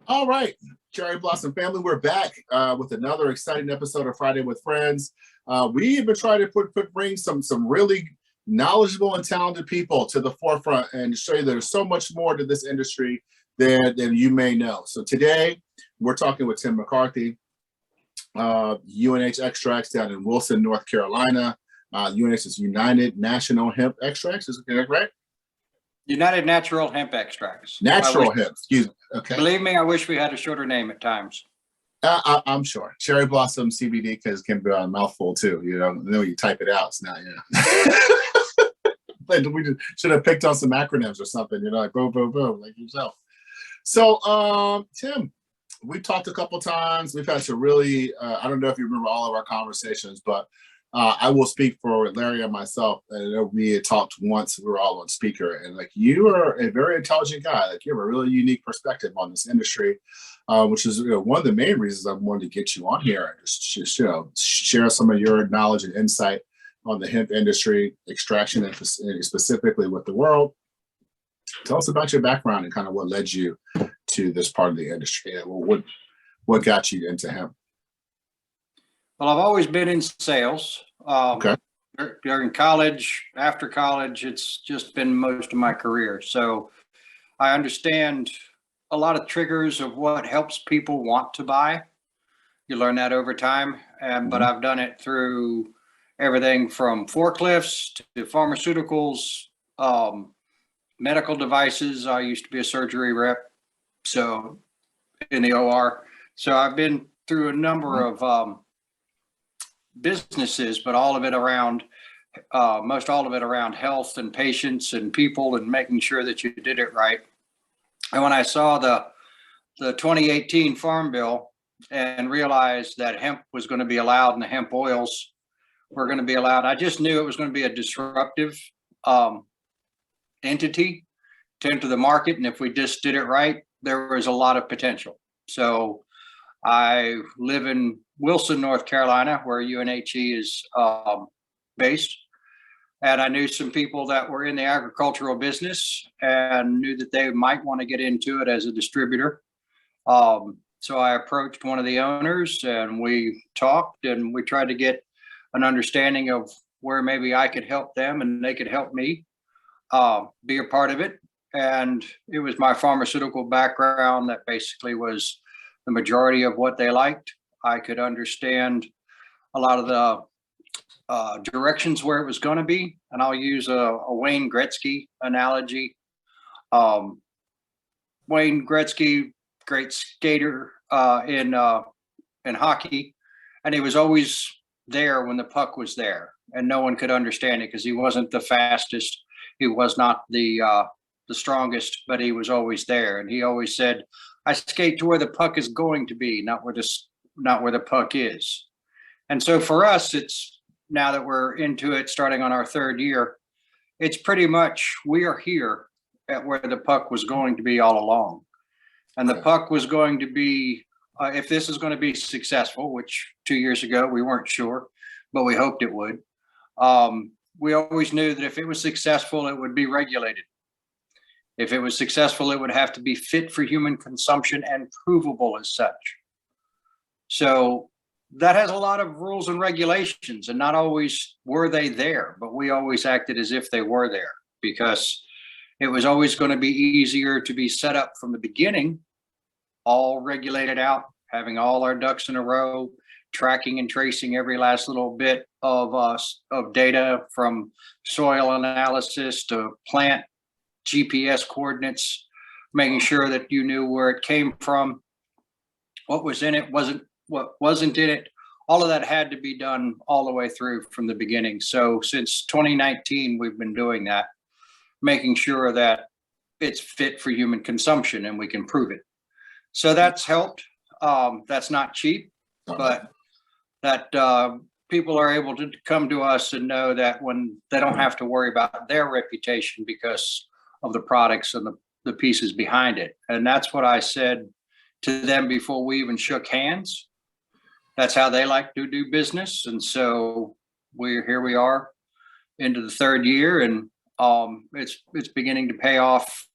All right, Cherry Blossom family, we're back with another exciting episode of Friday with Friends. We've been trying to bring some really knowledgeable and talented people to the forefront and show you there's so much more to this industry than you may know. So today we're talking with Tim McCarthy, UNH Extracts down in Wilson, North Carolina. UNH is United National Hemp Extracts. Is that right? United Natural Hemp Extracts. Natural hemp, excuse me. Okay. Believe me, I wish we had a shorter name at times. I'm sure. Cherry Blossom CBD because it can be a mouthful too. You know, then when you type it out, it's not, we should have picked on some acronyms or something, like boom, boom, boom, like yourself. So, Tim, we've talked a couple times. We've had some really, I don't know if you remember all of our conversations, but I will speak for Larry and myself. And we had talked once. We were all on speaker, and you are a very intelligent guy. You have a really unique perspective on this industry, which is one of the main reasons I wanted to get you on here and just share some of your knowledge and insight on the hemp industry, extraction, and specifically with the world. Tell us about your background and kind of what led you to this part of the industry. What got you into hemp? Well, I've always been in sales. Okay. During college, after college, it's just been most of my career. So I understand a lot of triggers of what helps people want to buy. You learn that over time. But I've done it through everything from forklifts to pharmaceuticals, medical devices. I used to be a surgery rep, so in the OR. So I've been through a number of businesses, but all of it around health and patients and people and making sure that you did it right. And when I saw the 2018 Farm Bill and realized that hemp was going to be allowed and the hemp oils were going to be allowed, I just knew it was going to be a disruptive entity to enter the market. And if we just did it right, there was a lot of potential. So I live in Wilson, North Carolina, where UNHE is based. And I knew some people that were in the agricultural business and knew that they might want to get into it as a distributor. So I approached one of the owners and we talked and we tried to get an understanding of where maybe I could help them and they could help me be a part of it. And it was my pharmaceutical background that basically was the majority of what they liked. I could understand a lot of the directions where it was going to be. And I'll use a Wayne Gretzky analogy. Wayne Gretzky, great skater in hockey. And he was always there when the puck was there. And no one could understand it because he wasn't the fastest. He was not the strongest, but he was always there. And he always said, I skate to where the puck is going to be, not where the puck is. And so for us, it's now that we're into it, starting on our third year, it's pretty much we are here at where the puck was going to be all along. And the puck was going to be, if this is going to be successful, which 2 years ago we weren't sure, but we hoped it would. We always knew that if it was successful, it would be regulated. If it was successful, it would have to be fit for human consumption and provable as such. So that has a lot of rules and regulations, and not always were they there, but we always acted as if they were there because it was always going to be easier to be set up from the beginning, all regulated out, having all our ducks in a row, tracking and tracing every last little bit of data from soil analysis to plant GPS coordinates, making sure that you knew where it came from, what was in it, what wasn't in it. All of that had to be done all the way through from the beginning. So since 2019, we've been doing that, making sure that it's fit for human consumption and we can prove it. So that's helped. That's not cheap, but that people are able to come to us and know that when they don't have to worry about their reputation because of the products and the pieces behind it. And that's what I said to them before we even shook hands. That's how they like to do business. And so here we are into the third year, and it's beginning to pay off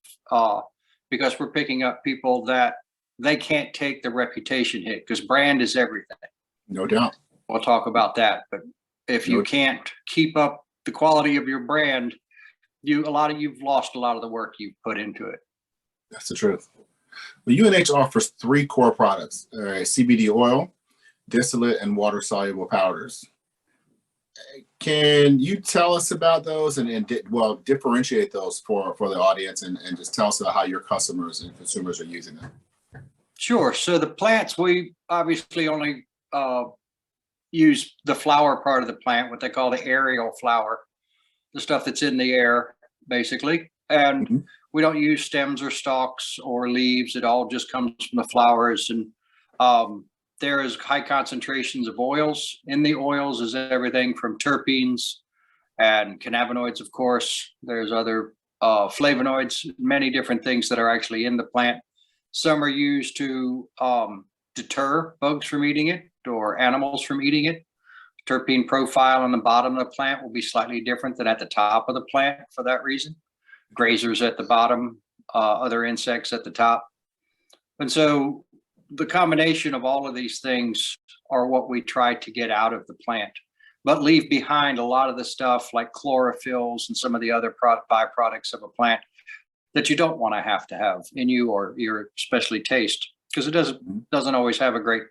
because we're picking up people that they can't take the reputation hit, because brand is everything. No doubt. We'll talk about that. But if you can't keep up the quality of your brand, you've lost a lot of the work you've put into it. That's the truth. Well, UNH offers 3 core products: CBD oil, distillate, and water-soluble powders. Can you tell us about those and differentiate those for the audience and just tell us about how your customers and consumers are using them? Sure. So the plants, we obviously only use the flower part of the plant, what they call the aerial flower, the stuff that's in the air, basically. And we don't use stems or stalks or leaves. It all just comes from the flowers. And there is high concentrations of oils. In the oils is everything from terpenes and cannabinoids, of course. There's other flavonoids, many different things that are actually in the plant. Some are used to deter bugs from eating it or animals from eating it. Terpene profile on the bottom of the plant will be slightly different than at the top of the plant for that reason. Grazers at the bottom, other insects at the top. And so the combination of all of these things are what we try to get out of the plant, but leave behind a lot of the stuff like chlorophylls and some of the other byproducts of a plant that you don't want to have in you or your especially taste, because it doesn't always have a great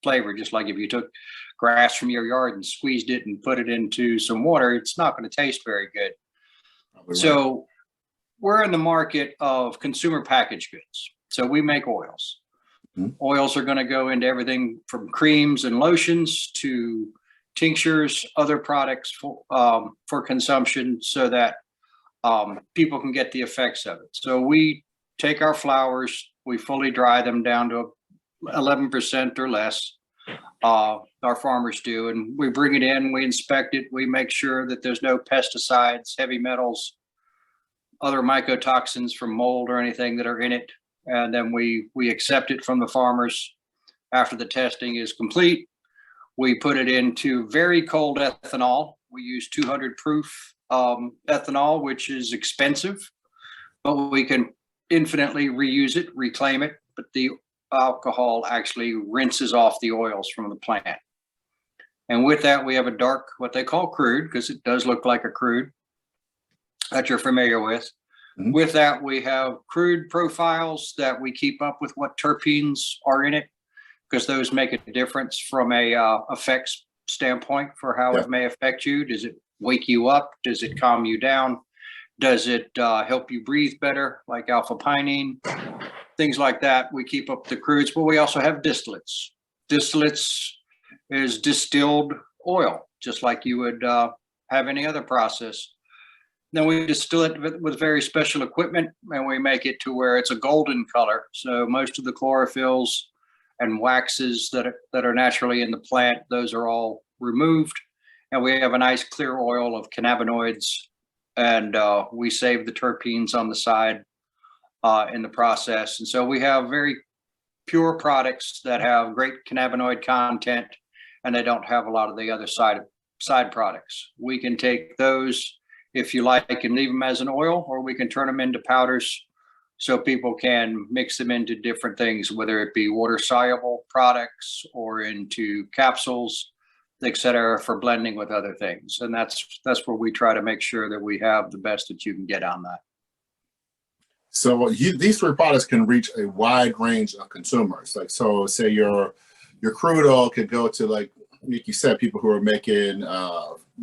flavor. Just like if you took grass from your yard and squeezed it and put it into some water, it's not going to taste very good. Probably so right. We're in the market of consumer packaged goods. So we make oils. Oils are going to go into everything from creams and lotions to tinctures, other products for consumption, so that people can get the effects of it. So we take our flowers, we fully dry them down to 11% or less. Our farmers do, and we bring it in, we inspect it, we make sure that there's no pesticides, heavy metals, other mycotoxins from mold or anything that are in it. And then we accept it from the farmers. After the testing is complete, we put it into very cold ethanol. We use 200 proof ethanol, which is expensive, but we can infinitely reuse it, reclaim it. But the alcohol actually rinses off the oils from the plant. And with that, we have a dark, what they call crude, because it does look like a crude that you're familiar with. With that, we have crude profiles that we keep up with what terpenes are in it, because those make a difference from a effects standpoint for how it may affect you. Does it wake you up? Does it calm you down? Does it help you breathe better, like alpha pinene? Things like that. We keep up the crudes, but we also have distillates. Distillates is distilled oil, just like you would have any other process. Then we distill it with very special equipment, and we make it to where it's a golden color. So most of the chlorophylls and waxes that are naturally in the plant, those are all removed. And we have a nice clear oil of cannabinoids, and we save the terpenes on the side in the process. And so we have very pure products that have great cannabinoid content, and they don't have a lot of the other side products. We can take those, if you like, and leave them as an oil, or we can turn them into powders so people can mix them into different things, whether it be water soluble products or into capsules, et cetera, for blending with other things. And that's where we try to make sure that we have the best that you can get on that. So these 3 products can reach a wide range of consumers. Like, so say your crude oil could go to, like you said, people who are making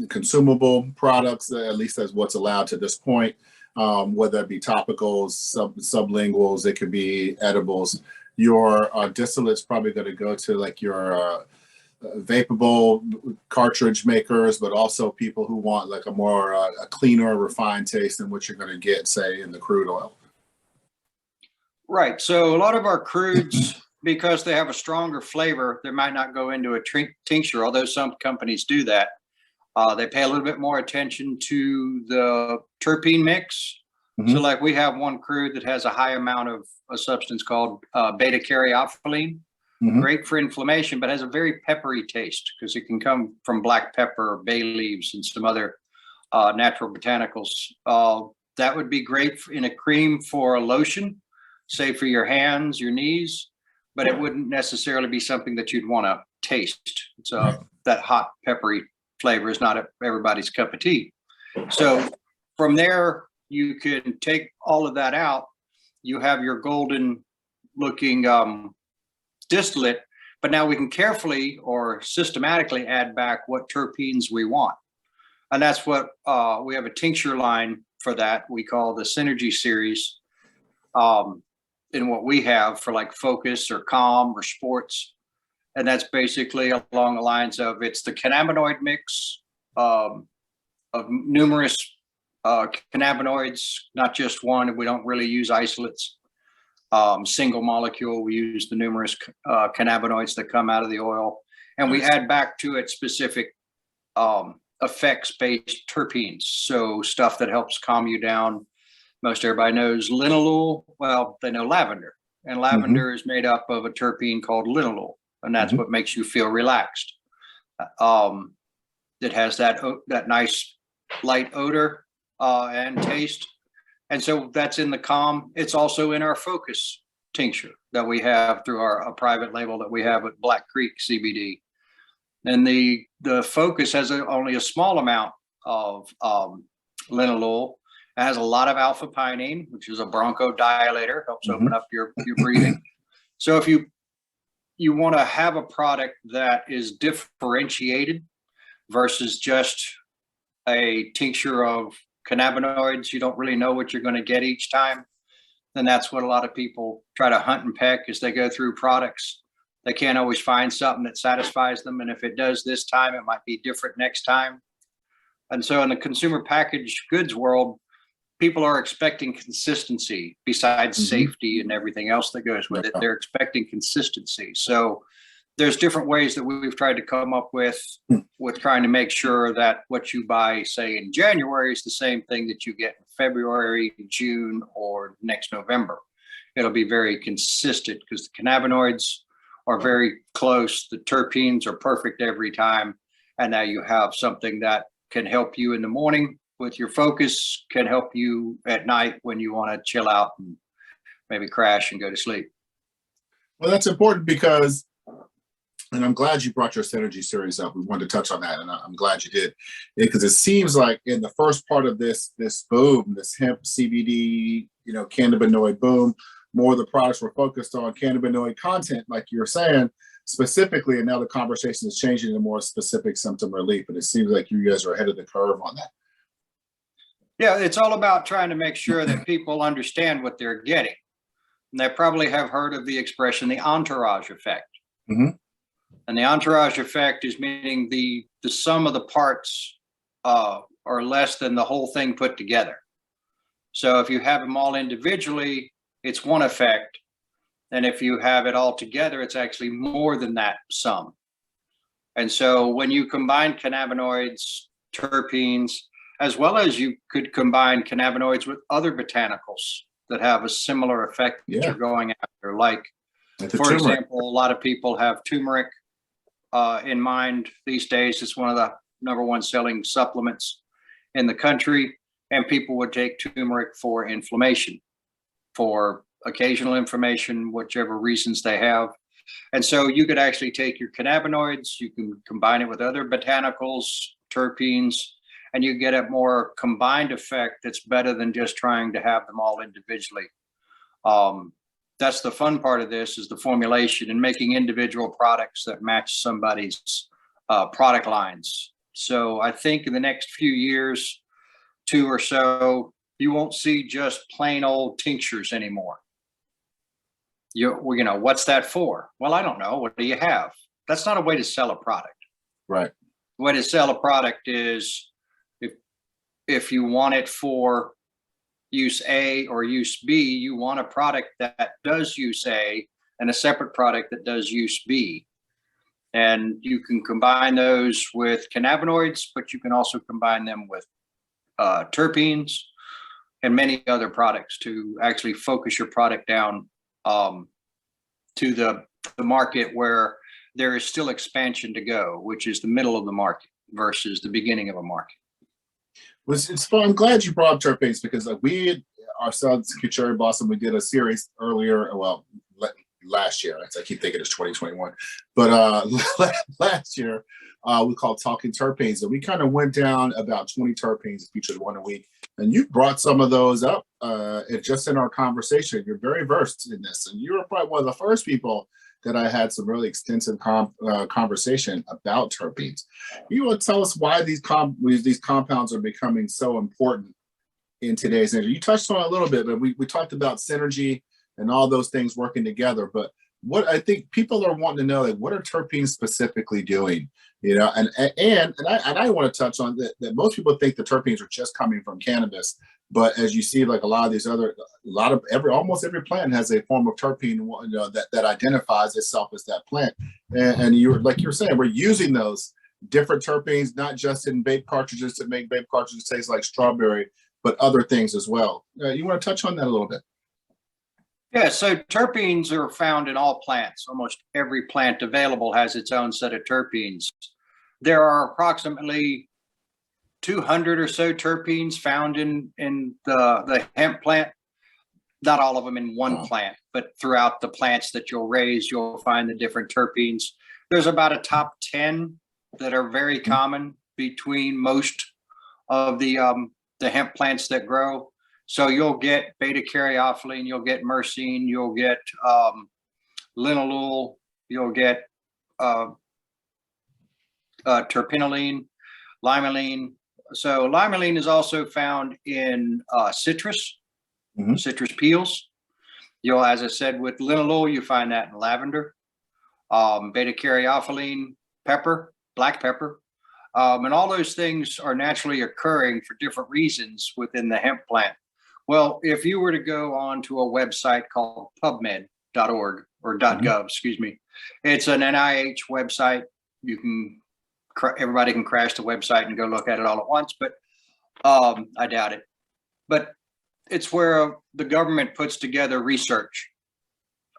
consumable products, at least that's what's allowed to this point, whether it be topicals, sublinguals, it could be edibles. Your distillate's probably going to go to like your vapable cartridge makers, but also people who want like a more a cleaner, refined taste than what you're going to get, say, in the crude oil. Right. So a lot of our crudes, because they have a stronger flavor, they might not go into a tincture, although some companies do that. They pay a little bit more attention to the terpene mix. So like we have one crude that has a high amount of a substance called beta-caryophyllene. Great for inflammation, but has a very peppery taste, because it can come from black pepper, bay leaves, and some other natural botanicals. That would be great in a cream for a lotion, say for your hands, your knees. but it wouldn't necessarily be something that you'd want to taste. So that hot, peppery flavor is not everybody's cup of tea. So from there, you can take all of that out. You have your golden looking distillate, but now we can carefully or systematically add back what terpenes we want. And that's what we have a tincture line for that. We call the Synergy series. In what we have for like Focus or Calm or Sports. And that's basically along the lines of it's the cannabinoid mix of numerous cannabinoids, not just one. We don't really use isolates. Single molecule, we use the numerous cannabinoids that come out of the oil. And we add back to it specific effects-based terpenes. So stuff that helps calm you down. Most everybody knows linalool. Well, they know lavender, and lavender is made up of a terpene called linalool, and that's what makes you feel relaxed. It has that nice light odor and taste, and so that's in the Calm. It's also in our Focus tincture that we have through a private label that we have at Black Creek CBD, and the Focus has only a small amount of linalool. It has a lot of alpha pinene, which is a bronchodilator, helps open up your breathing. So if you want to have a product that is differentiated versus just a tincture of cannabinoids, you don't really know what you're going to get each time, then that's what a lot of people try to hunt and peck as they go through products. They can't always find something that satisfies them. And if it does this time, it might be different next time. And so in the consumer packaged goods world, people are expecting consistency besides safety and everything else that goes with it. They're expecting consistency. So there's different ways that we've tried to come up with trying to make sure that what you buy, say in January, is the same thing that you get in February, June, or next November. It'll be very consistent because the cannabinoids are very close. The terpenes are perfect every time. And now you have something that can help you in the morning with your Focus, can help you at night when you want to chill out and maybe crash and go to sleep. Well, that's important because, and I'm glad you brought your Synergy series up. We wanted to touch on that, and I'm glad you did, because it seems like in the first part of this boom, this hemp CBD, cannabinoid boom, more of the products were focused on cannabinoid content, like you're saying specifically, and now the conversation is changing to more specific symptom relief. And it seems like you guys are ahead of the curve on that. Yeah, it's all about trying to make sure that people understand what they're getting. And they probably have heard of the expression, the Entourage Effect. And the Entourage Effect is meaning the sum of the parts are less than the whole thing put together. So if you have them all individually, it's one effect. And if you have it all together, it's actually more than that sum. And so when you combine cannabinoids, terpenes, as well as you could combine cannabinoids with other botanicals that have a similar effect that you're going after. Like, for example, a lot of people have turmeric in mind these days. It's one of the #1 selling supplements in the country. And people would take turmeric for inflammation, for occasional inflammation, whichever reasons they have. And so you could actually take your cannabinoids, you can combine it with other botanicals, terpenes, and you get a more combined effect that's better than just trying to have them all individually. That's the fun part of this, is the formulation and making individual products that match somebody's product lines. So I think in the next few years, 2 or so, you won't see just plain old tinctures anymore. What's that for? Well, I don't know. What do you have? That's not a way to sell a product. Right. The way to sell a product is if you want it for use A or use B, you want a product that does use A and a separate product that does use B. And you can combine those with cannabinoids, but you can also combine them with terpenes and many other products to actually focus your product down to the market where there is still expansion to go, which is the middle of the market versus the beginning of a market. It's fun. I'm glad you brought up terpenes, because we ourselves, Cherry Blossom, we did a series earlier, last year. I keep thinking it's 2021, but last year we called Talking Terpenes, and we kind of went down about 20 terpenes, featured one a week. And you brought some of those up just in our conversation. You're very versed in this, and you were probably one of the first people that I had some really extensive conversation about terpenes. You want to tell us why these compounds are becoming so important in today's energy? You touched on it a little bit, but we talked about synergy and all those things working together. But what I think people are wanting to know, like, what are terpenes specifically doing? You know, and I want to touch on that most people think the terpenes are just coming from cannabis, but as you see, like almost every plant has a form of terpene, you know, that identifies itself as that plant. And you're saying, we're using those different terpenes, not just in vape cartridges to make vape cartridges taste like strawberry, but other things as well. You want to touch on that a little bit? Yeah, so terpenes are found in all plants. Almost every plant available has its own set of terpenes. There are approximately 200 or so terpenes found in the hemp plant. Not all of them in one plant, but throughout the plants that you'll raise, you'll find the different terpenes. There's about a top 10 that are very common between most of the hemp plants that grow. So you'll get beta caryophyllene, you'll get myrcene, you'll get linalool, you'll get terpinolene, limonene. So limonene is also found in citrus, citrus peels. You'll, as I said, with linalool, you find that in lavender, beta caryophyllene, pepper, black pepper. And all those things are naturally occurring for different reasons within the hemp plant. Well, if you were to go on to a website called pubmed.org or .gov, excuse me, it's an NIH website. Everybody can crash the website and go look at it all at once, but I doubt it. But it's where the government puts together research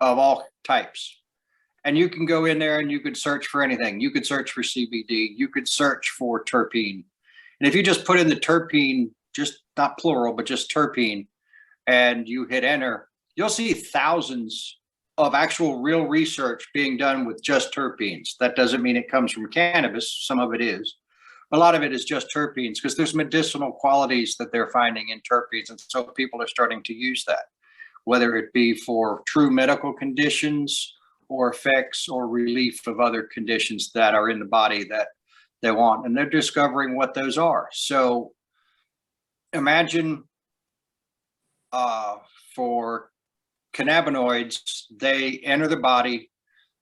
of all types. And you can go in there and you could search for anything. You could search for CBD. You could search for terpene. And if you just put in the terpene, just not plural, but just terpene, and you hit enter, you'll see thousands of actual real research being done with just terpenes. That doesn't mean it comes from cannabis. Some of it is. A lot of it is just terpenes because there's medicinal qualities that they're finding in terpenes. And so people are starting to use that, whether it be for true medical conditions or effects or relief of other conditions that are in the body that they want. And they're discovering what those are. So imagine for cannabinoids, they enter the body,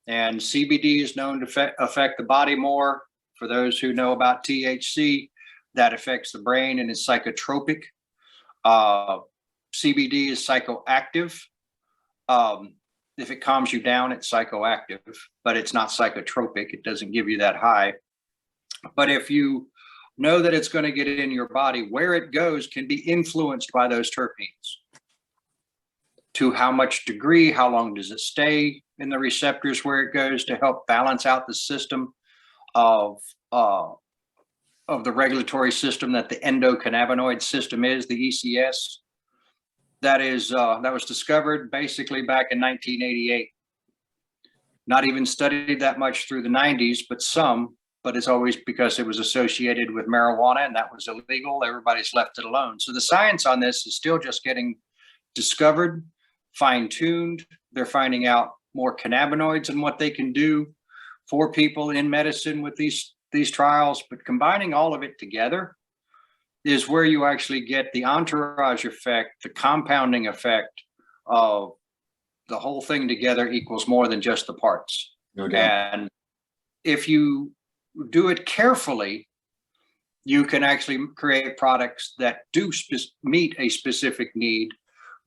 and CBD is known to affect the body more. For those who know about THC, that affects the brain and is psychotropic. CBD is psychoactive. If it calms you down, it's psychoactive, but it's not psychotropic. It doesn't give you that high. But if you know that it's going to get in your body, where it goes can be influenced by those terpenes. To how much degree, how long does it stay in the receptors where it goes to help balance out the system of the regulatory system that the endocannabinoid system is, the ECS. That was discovered basically back in 1988. Not even studied that much through the 90s, but some. But it's always because it was associated with marijuana and that was illegal. Everybody's left it alone. So the science on this is still just getting discovered, fine-tuned. They're finding out more cannabinoids and what they can do for people in medicine with these trials. But combining all of it together is where you actually get the entourage effect, the compounding effect of the whole thing together equals more than just the parts. No doubt. And if you do it carefully, you can actually create products that do meet a specific need,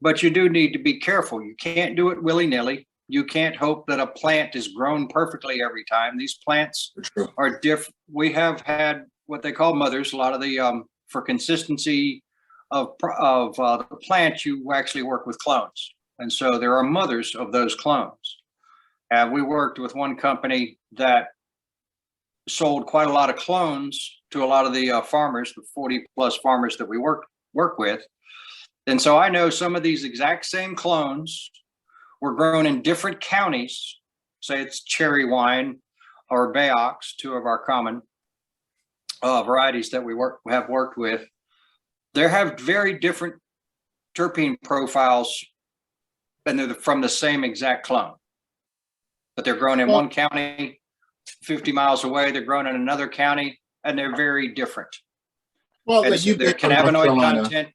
but you do need to be careful. You can't do it willy-nilly. You can't hope that a plant is grown perfectly every time. These plants are different. We have had what they call mothers. A lot of the for consistency of the plant, you actually work with clones, and so there are mothers of those clones. And we worked with one company that sold quite a lot of clones to a lot of the farmers, the 40 plus farmers that we work with. And so I know some of these exact same clones were grown in different counties. Say it's cherry wine or Bayeux, two of our common varieties that we have worked with. They have very different terpene profiles, and they're from the same exact clone. But they're grown in one county, 50 miles away. They're grown in another county, and they're very different. Well, and so their cannabinoid content.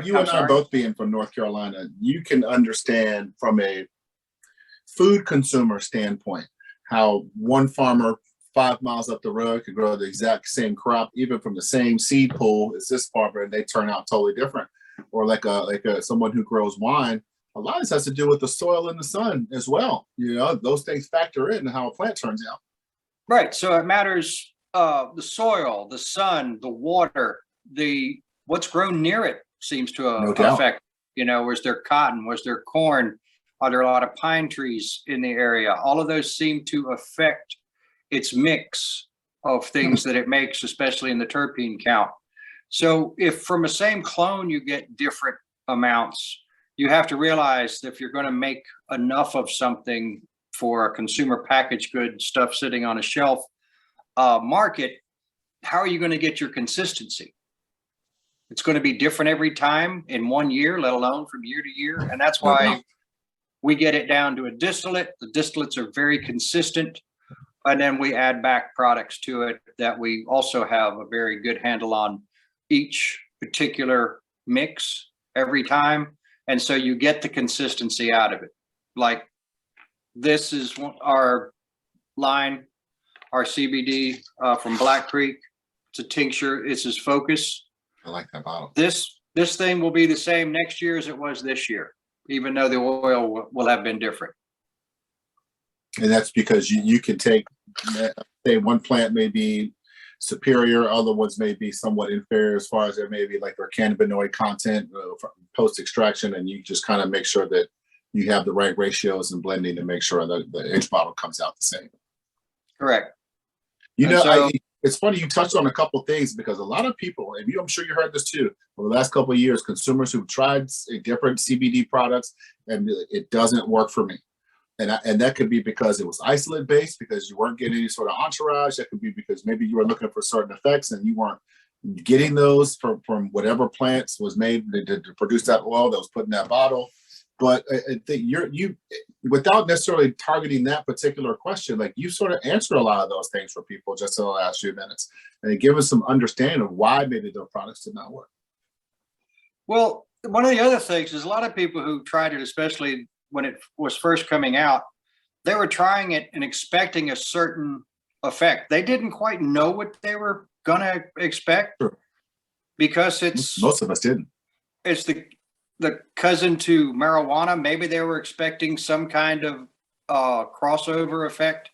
You and I both being from North Carolina, you can understand from a food consumer standpoint how one farmer 5 miles up the road could grow the exact same crop, even from the same seed pool as this farmer, and they turn out totally different. Or like someone who grows wine, a lot of this has to do with the soil and the sun as well. You know, those things factor in how a plant turns out. Right. So it matters the soil, the sun, the water, what's grown near it seems to affect. You know, was there cotton? Was there corn? Are there a lot of pine trees in the area? All of those seem to affect its mix of things that it makes, especially in the terpene count. So if from the same clone you get different amounts, you have to realize that if you're going to make enough of something for a consumer packaged good stuff sitting on a shelf market, how are you going to get your consistency? It's going to be different every time in 1 year, let alone from year to year. And that's why we get it down to a distillate. The distillates are very consistent. And then we add back products to it that we also have a very good handle on each particular mix every time. And so you get the consistency out of it. Like this is our line, our CBD from Black Creek. It's a tincture. It's his focus. I like that bottle. This thing will be the same next year as it was this year, even though the oil will have been different. And that's because you can take, say one plant may be superior, other ones may be somewhat inferior as far as there may be like their cannabinoid content post extraction, and you just kind of make sure that you have the right ratios and blending to make sure that the edge bottle comes out the same. Correct. You know, it's funny you touched on a couple of things, because a lot of people, and I'm sure you heard this too, over the last couple of years, consumers who've tried different CBD products and it doesn't work for me. And that could be because it was isolate based, because you weren't getting any sort of entourage. That could be because maybe you were looking for certain effects and you weren't getting those from whatever plants was made to produce that oil that was put in that bottle. But I think you without necessarily targeting that particular question, like you sort of answered a lot of those things for people just in the last few minutes, and give us some understanding of why maybe their products did not work. Well, one of the other things is a lot of people who tried it, especially when it was first coming out, they were trying it and expecting a certain effect. They didn't quite know what they were going to expect. Sure. Because most of us didn't. It's the cousin to marijuana. Maybe they were expecting some kind of crossover effect.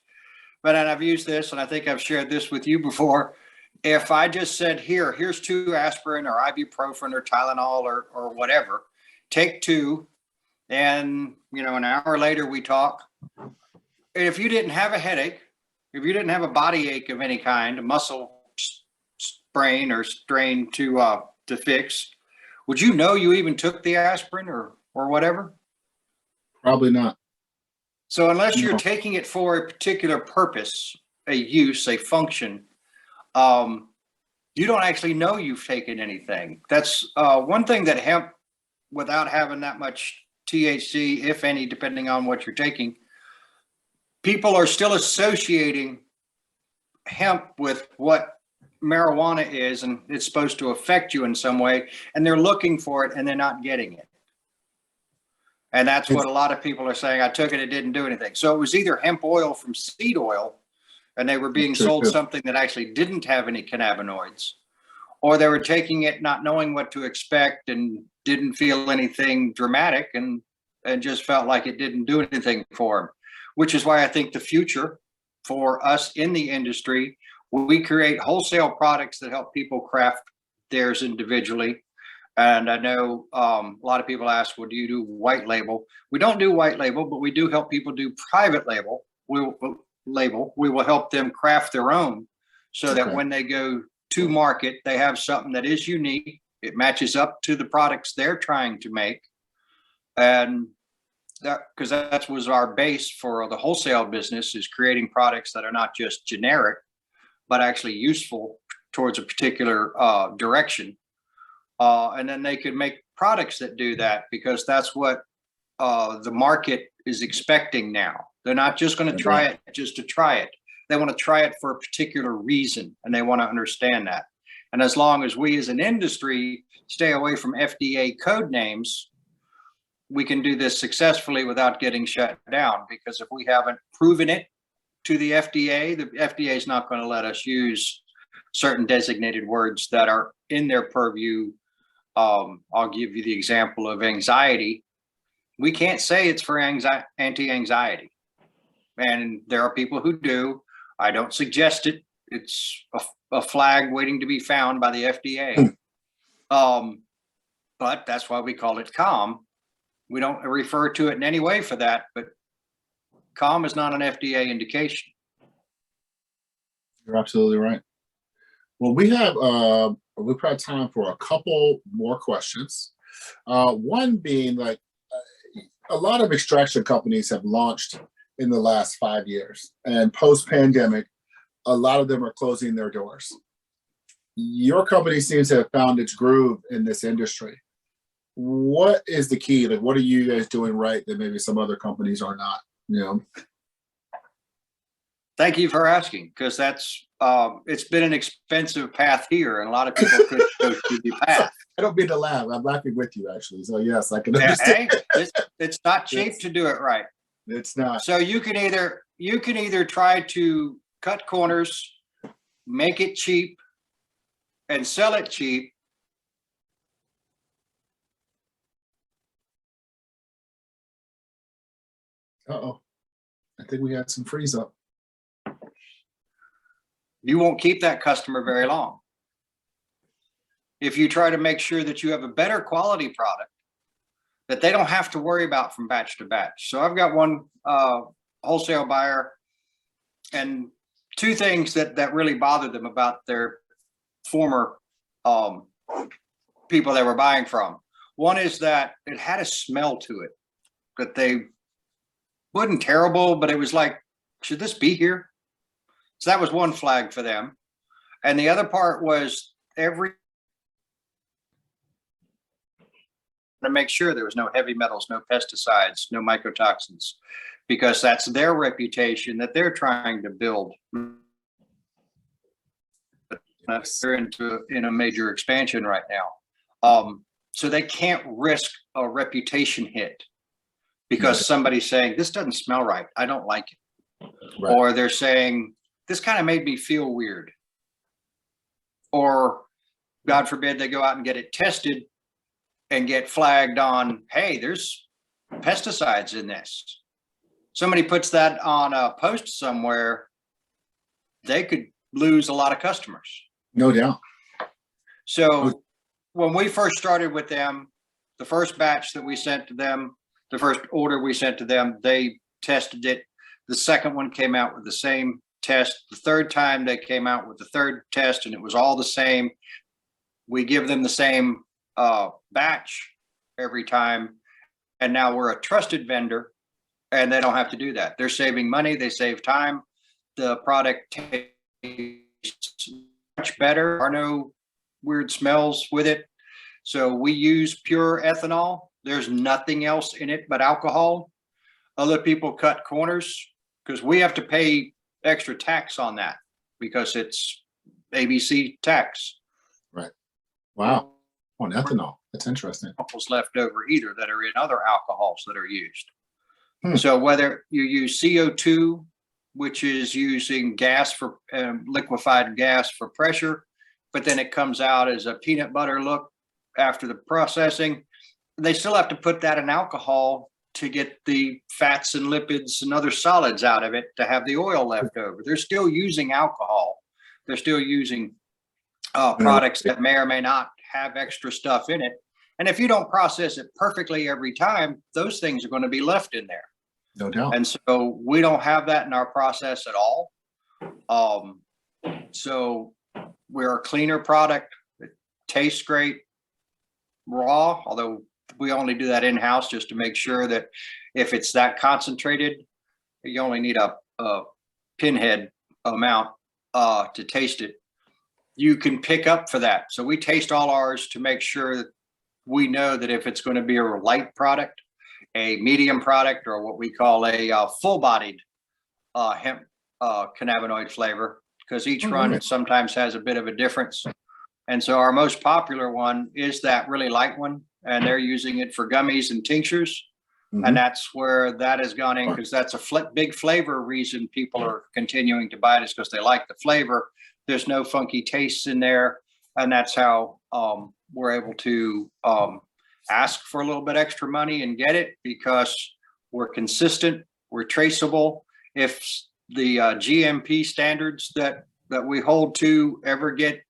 But I've used this, and I think I've shared this with you before. If I just said, here's 2 aspirin or ibuprofen or Tylenol or whatever, take 2, and an hour later we talk. If you didn't have a headache, if you didn't have a body ache of any kind, a muscle sprain or strain to fix, would you know you even took the aspirin or whatever? Probably not. So unless you're taking it for a particular purpose, a use, a function, you don't actually know you've taken anything. That's one thing that hemp, without having that much THC, if any, depending on what you're taking, people are still associating hemp with what marijuana is, and it's supposed to affect you in some way, and they're looking for it and they're not getting it. And that's what a lot of people are saying. I took it, it didn't do anything. So it was either hemp oil from seed oil, and they were being sold something that actually didn't have any cannabinoids, or they were taking it not knowing what to expect and didn't feel anything dramatic and just felt like it didn't do anything for them, which is why I think the future for us in the industry, we create wholesale products that help people craft theirs individually. And I know a lot of people ask, well, do you do white label? We don't do white label, but we do help people do private label. We will help them craft their own so that when they go to market, they have something that is unique. It matches up to the products they're trying to make. And because that was our base for the wholesale business, is creating products that are not just generic, but actually useful towards a particular direction. And then they could make products that do that, because that's what the market is expecting now. They're not just going to try it just to try it. They want to try it for a particular reason, and they want to understand that. And as long as we as an industry stay away from FDA code names, we can do this successfully without getting shut down. Because if we haven't proven it to the FDA is not going to let us use certain designated words that are in their purview. I'll give you the example of anxiety. We can't say it's for anti-anxiety. And there are people who do. I don't suggest it. It's a flag waiting to be found by the FDA. But that's why we call it calm. We don't refer to it in any way for that, but calm is not an FDA indication. You're absolutely right. Well, we've got time for a couple more questions. One being, like, a lot of extraction companies have launched in the last 5 years, and post-pandemic, a lot of them are closing their doors. Your company seems to have found its groove in this industry. What is the key? Like, what are you guys doing right that maybe some other companies are not? You know. Thank you for asking, because that's it's been an expensive path here, and a lot of people could go through the path. I don't mean to laugh. I'm laughing with you, actually. So yes, I can understand. Hey, it's not cheap to do it right. It's not. So you can either try to cut corners, make it cheap, and sell it cheap. Uh-oh. I think we had some freeze up. You won't keep that customer very long. If you try to make sure that you have a better quality product that they don't have to worry about from batch to batch. So I've got one wholesale buyer, and two things that really bothered them about their former people they were buying from. One is that it had a smell to it that they wasn't terrible, but it was like, should this be here? So that was one flag for them. And the other part was to make sure there was no heavy metals, no pesticides, no mycotoxins, because that's their reputation that they're trying to build. They're in a major expansion right now. So they can't risk a reputation hit because somebody's saying, this doesn't smell right, I don't like it. Right. Or they're saying, this kind of made me feel weird. Or God forbid they go out and get it tested and get flagged on, hey, there's pesticides in this. Somebody puts that on a post somewhere, they could lose a lot of customers. No doubt. So when we first started with them, the first batch that we sent to them, the first order we sent to them, they tested it. The second one came out with the same test. The third time they came out with the third test, and it was all the same. We give them the same batch every time, and now we're a trusted vendor, and they don't have to do that. They're saving money, they save time. The product tastes much better. There are no weird smells with it. So we use pure ethanol. There's nothing else in it but alcohol. Other people cut corners because we have to pay extra tax on that because it's ABC tax. Right. Wow. On ethanol. That's interesting. Left over either that are in other alcohols that are used. So whether you use CO2, which is using gas for liquefied gas for pressure, but then it comes out as a peanut butter look after the processing, they still have to put that in alcohol to get the fats and lipids and other solids out of it to have the oil left over. They're still using alcohol. They're still using products that may or may not have extra stuff in it. And if you don't process it perfectly every time, those things are going to be left in there. No doubt. And so we don't have that in our process at all. So we're a cleaner product. It tastes great raw, although we only do that in-house just to make sure that if it's that concentrated, you only need a pinhead amount to taste it. You can pick up for that. So we taste all ours to make sure that we know that if it's going to be a light product, a medium product, or what we call a full-bodied hemp cannabinoid flavor, because each run sometimes has a bit of a difference. And so our most popular one is that really light one, and they're using it for gummies and tinctures. And that's where that has gone in, because that's a big flavor reason people are continuing to buy it, is because they like the flavor. There's no funky tastes in there. And that's how we're able to ask for a little bit extra money and get it, because we're consistent, we're traceable. If the GMP standards that we hold to ever get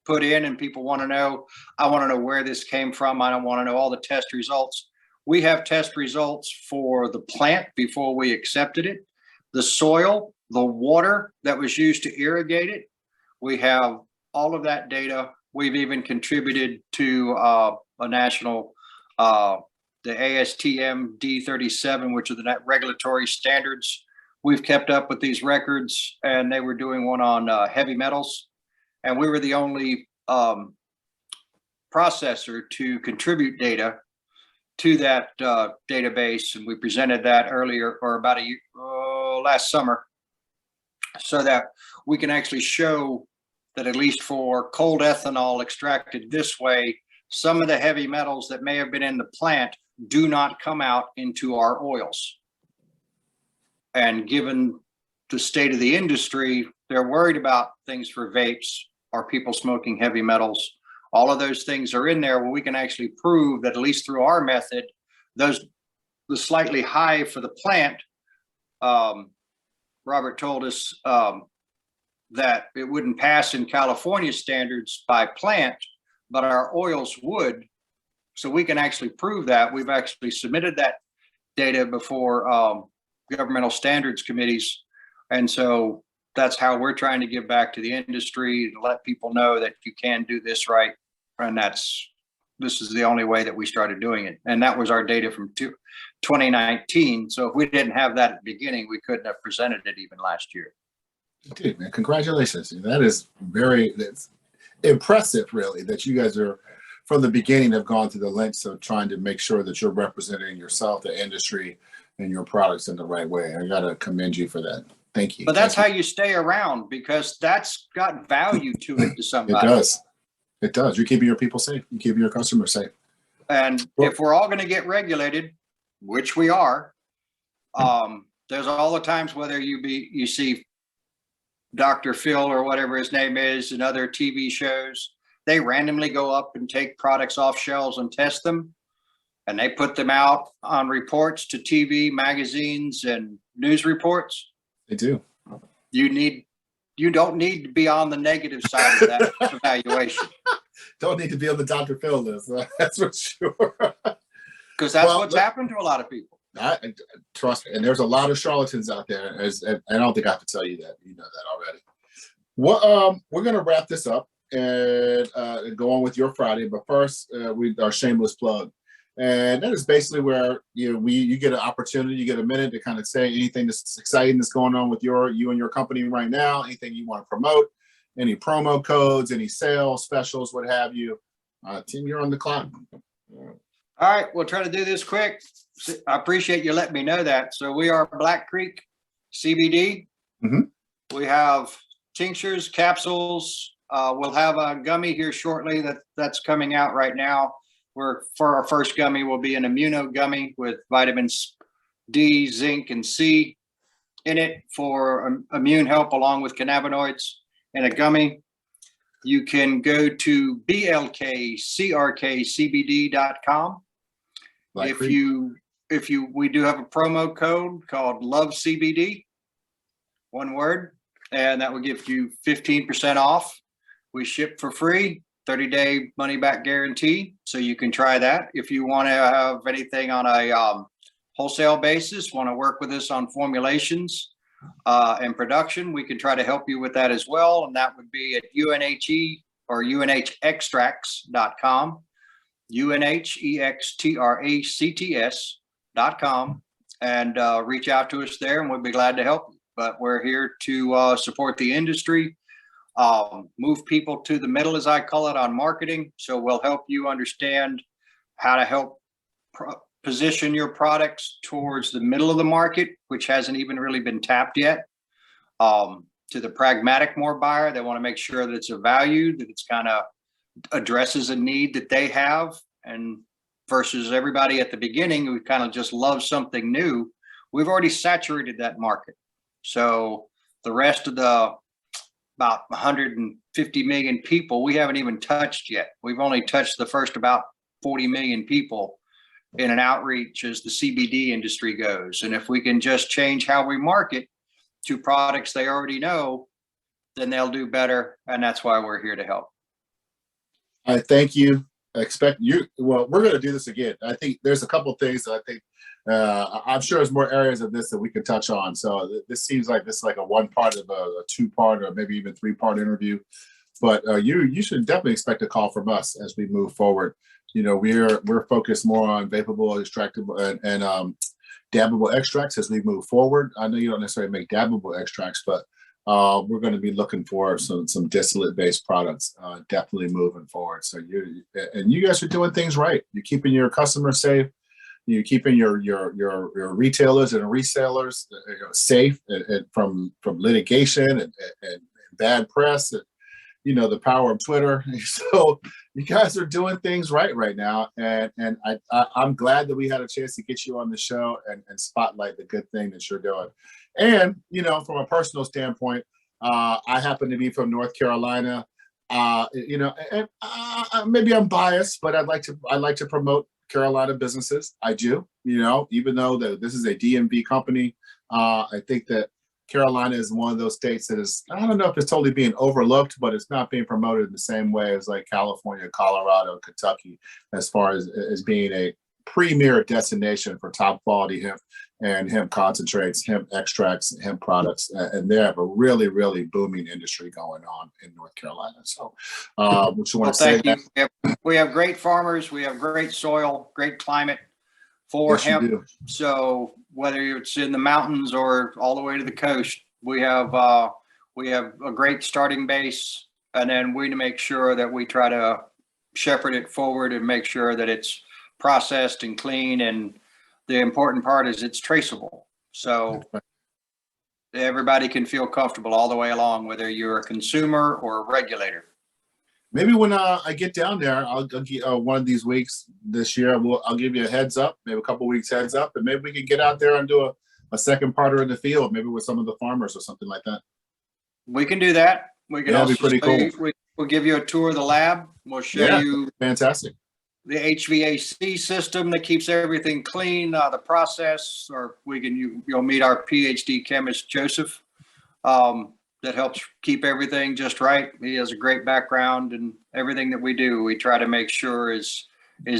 put in and people want to know, I want to know where this came from, I don't want to know all the test results. We have test results for the plant before we accepted it, the soil, the water that was used to irrigate it. We have all of that data. We've even contributed to a national, the ASTM D37, which are the regulatory standards. We've kept up with these records, and they were doing one on heavy metals. And we were the only processor to contribute data to that database. And we presented that earlier, or about a year, last summer, so that we can actually show that at least for cold ethanol extracted this way, some of the heavy metals that may have been in the plant do not come out into our oils. And given the state of the industry, they're worried about things for vapes, are people smoking heavy metals. All of those things are in there where we can actually prove that, at least through our method, the slightly high for the plant, Robert told us that it wouldn't pass in California standards by plant, but our oils would. So we can actually prove that. We've actually submitted that data before governmental standards committees. And so that's how we're trying to give back to the industry, to let people know that you can do this right. And this is the only way that we started doing it. And that was our data from 2019. So if we didn't have that at the beginning, we couldn't have presented it even last year. Dude, man, congratulations. That is that's impressive, really, that you guys are, from the beginning, have gone to the lengths of trying to make sure that you're representing yourself, the industry, and your products in the right way. I got to commend you for that. Thank you. But that's how you stay around, because that's got value to it to somebody. It does. It does. You're keeping your people safe. You're keeping your customers safe. And if we're all going to get regulated, which we are, there's all the times, whether you see Dr. Phil or whatever his name is in other TV shows, they randomly go up and take products off shelves and test them. And they put them out on reports to TV, magazines, and news reports. They do. You don't need to be on the negative side of that evaluation. Don't need to be on the Dr. Phil list. That's for sure. Because that's what's happened to a lot of people. Trust me. And there's a lot of charlatans out there. And I don't think I have to tell you that. You know that already. Well, we're going to wrap this up and go on with your Friday. But first, our shameless plug. And that is basically where you get an opportunity, you get a minute to kind of say anything that's exciting that's going on with you and your company right now, anything you want to promote, any promo codes, any sales specials, what have you. Tim, you're on the clock. All right, we'll try to do this quick. I appreciate you letting me know that. So we are Black Creek CBD. We have tinctures, capsules. We'll have a gummy here shortly that's coming out right now. For our first gummy will be an immuno gummy with vitamins D, zinc, and C in it for immune help, along with cannabinoids in a gummy. You can go to blkcrkcbd.com. We do have a promo code called Love CBD, one word, and that will give you 15% off. We ship for free. 30-day money-back guarantee, so you can try that. If you want to have anything on a wholesale basis, want to work with us on formulations and production, we can try to help you with that as well, and that would be at UNHE or UNHextracts.com. UNHEXTRACTS.com, and reach out to us there, and we'd be glad to help you. But we're here to support the industry, move people to the middle, as I call it, on marketing. So we'll help you understand how to help position your products towards the middle of the market, which hasn't even really been tapped yet. To the pragmatic more buyer, they want to make sure that it's a value, that it's kind of addresses a need that they have, and versus everybody at the beginning who kind of just love something new. We've already saturated that market. So the rest of the about 150 million people we haven't even touched yet. We've only touched the first about 40 million people in an outreach as the CBD industry goes. And if we can just change how we market to products they already know, then they'll do better. And that's why we're here to help. I thank you. I expect you. Well, we're going to do this again. I think there's a couple of things that I think I'm sure there's more areas of this that we could touch on. So this seems like this is like a one part of a two-part or maybe even three-part interview. But you should definitely expect a call from us as we move forward. You know, we're focused more on vapable, extractable, and dabbable extracts as we move forward. I know you don't necessarily make dabbable extracts, but we're going to be looking for some distillate-based products, definitely moving forward. So you guys are doing things right. You're keeping your customers safe. You're keeping your retailers and resellers safe and from litigation and bad press. And, you know, the power of Twitter. So you guys are doing things right now, and I'm glad that we had a chance to get you on the show and spotlight the good thing that you're doing. And, you know, from a personal standpoint, I happen to be from North Carolina. You know, and maybe I'm biased, but I like to promote Carolina businesses. I do, you know, even though this is a DMV company, I think that Carolina is one of those states that is, I don't know if it's totally being overlooked, but it's not being promoted in the same way as like California, Colorado, Kentucky, as far as being a premier destination for top quality hemp and hemp concentrates, hemp extracts, hemp products. And they have a really, really booming industry going on in North Carolina. So what you want to say? Thank you. We have great farmers. We have great soil, great climate for hemp. So whether it's in the mountains or all the way to the coast, we have a great starting base. And then we make sure that we try to shepherd it forward and make sure that it's processed and clean, and the important part is it's traceable, so everybody can feel comfortable all the way along, whether you're a consumer or a regulator. Maybe when I get down there, I'll give one of these weeks this year. I'll give you a heads up, maybe a couple weeks heads up, and maybe we can get out there and do a second parter in the field, maybe with some of the farmers or something like that. We can do that. We can also be pretty cool. We'll give you a tour of the lab. We'll show you fantastic the HVAC system that keeps everything clean, the process, or you'll meet our PhD chemist, Joseph, that helps keep everything just right. He has a great background, and everything that we do, we try to make sure is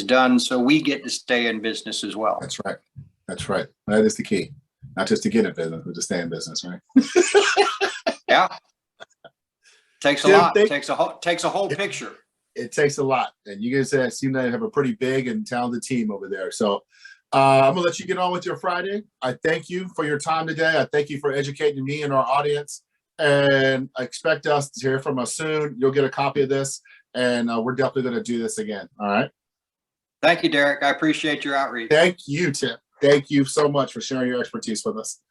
done so we get to stay in business as well. That's right. That's right. That is the key. Not just to get in business, but to stay in business, right? Yeah. Takes a lot. Takes a whole picture. It takes a lot, and you guys seem to have a pretty big and talented team over there. So I'm gonna let you get on with your Friday. I thank you for your time today. I thank you for educating me and our audience, and I expect us to hear from us soon. You'll get a copy of this, and we're definitely going to do this again. All right. Thank you, Derek. I appreciate your outreach. Thank you, Tim. Thank you so much for sharing your expertise with us.